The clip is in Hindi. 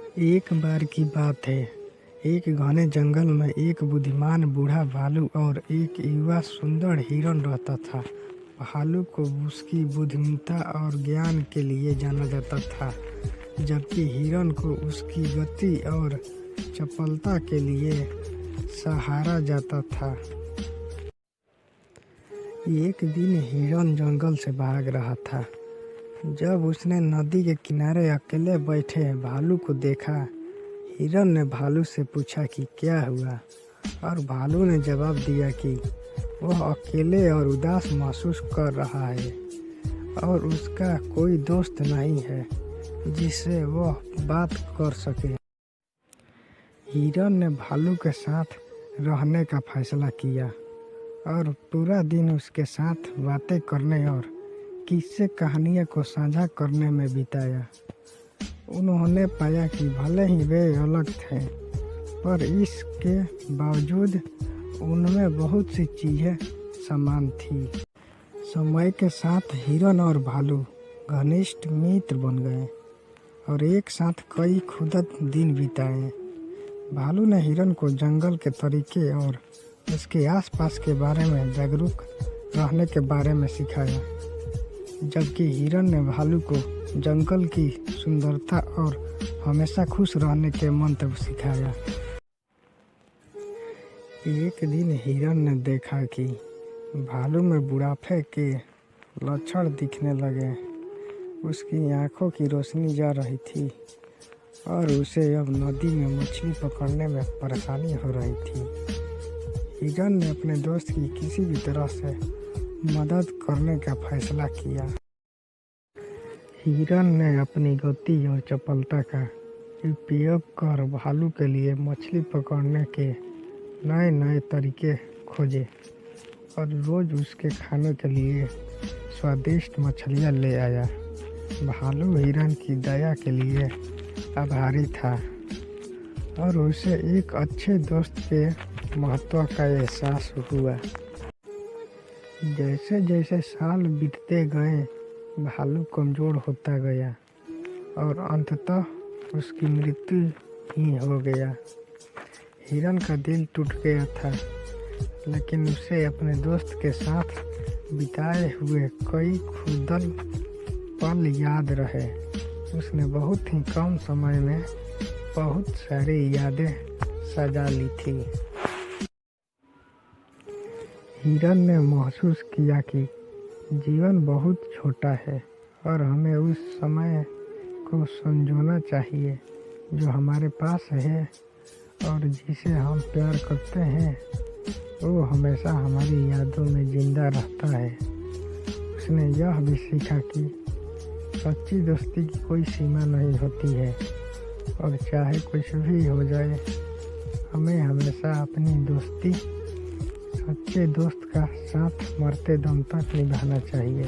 एक बार की बात है। एक घने जंगल में एक बुद्धिमान बूढ़ा भालू और एक युवा सुंदर हिरण रहता था। भालू को उसकी बुद्धिमत्ता और ज्ञान के लिए जाना जाता था, जबकि हिरण को उसकी गति और चपलता के लिए सहारा जाता था। एक दिन हिरण जंगल से भाग रहा था। जब उसने नदी के किनारे अकेले बैठे भालू को देखा, हिरण ने भालू से पूछा कि क्या हुआ, और भालू ने जवाब दिया कि वह अकेले और उदास महसूस कर रहा है और उसका कोई दोस्त नहीं है जिससे वह बात कर सके। हिरण ने भालू के साथ रहने का फैसला किया और पूरा दिन उसके साथ बातें करने और किस्से कहानियों को साझा करने में बिताया। उन्होंने पाया कि भले ही वे अलग थे, पर इसके बावजूद उनमें बहुत सी चीज़ें समान थी। समय के साथ हिरण और भालू घनिष्ठ मित्र बन गए और एक साथ कई खुदत दिन बिताए। भालू ने हिरण को जंगल के तरीके और उसके आसपास के बारे में जागरूक रहने के बारे में सिखाया, जबकि हिरण ने भालू को जंगल की सुंदरता और हमेशा खुश रहने के मंत्र सिखाया। एक दिन हिरण ने देखा कि भालू में बुढ़ापे के लक्षण दिखने लगे। उसकी आंखों की रोशनी जा रही थी और उसे अब नदी में मछली पकड़ने में परेशानी हो रही थी। हिरण ने अपने दोस्त की किसी भी तरह से मदद करने का फैसला किया। हिरण ने अपनी गति और चपलता का उपयोग कर भालू के लिए मछली पकड़ने के नए नए तरीके खोजे और रोज उसके खाने के लिए स्वादिष्ट मछलियाँ ले आया। भालू हिरण की दया के लिए आभारी था और उसे एक अच्छे दोस्त के महत्व का एहसास हुआ। जैसे जैसे साल बीतते गए, भालू कमज़ोर होता गया और अंततः उसकी मृत्यु ही हो गया। हिरण का दिल टूट गया था, लेकिन उसे अपने दोस्त के साथ बिताए हुए कई खुदल पल याद रहे। उसने बहुत ही कम समय में बहुत सारी यादें सजा ली थी। हिरण ने महसूस किया कि जीवन बहुत छोटा है और हमें उस समय को संजोना चाहिए जो हमारे पास है, और जिसे हम प्यार करते हैं वो हमेशा हमारी यादों में जिंदा रहता है। उसने यह भी सीखा कि सच्ची दोस्ती की कोई सीमा नहीं होती है और चाहे कुछ भी हो जाए, हमें हमेशा अपनी दोस्ती सच्चे दोस्त का साथ मरते दम तक निभाना चाहिए।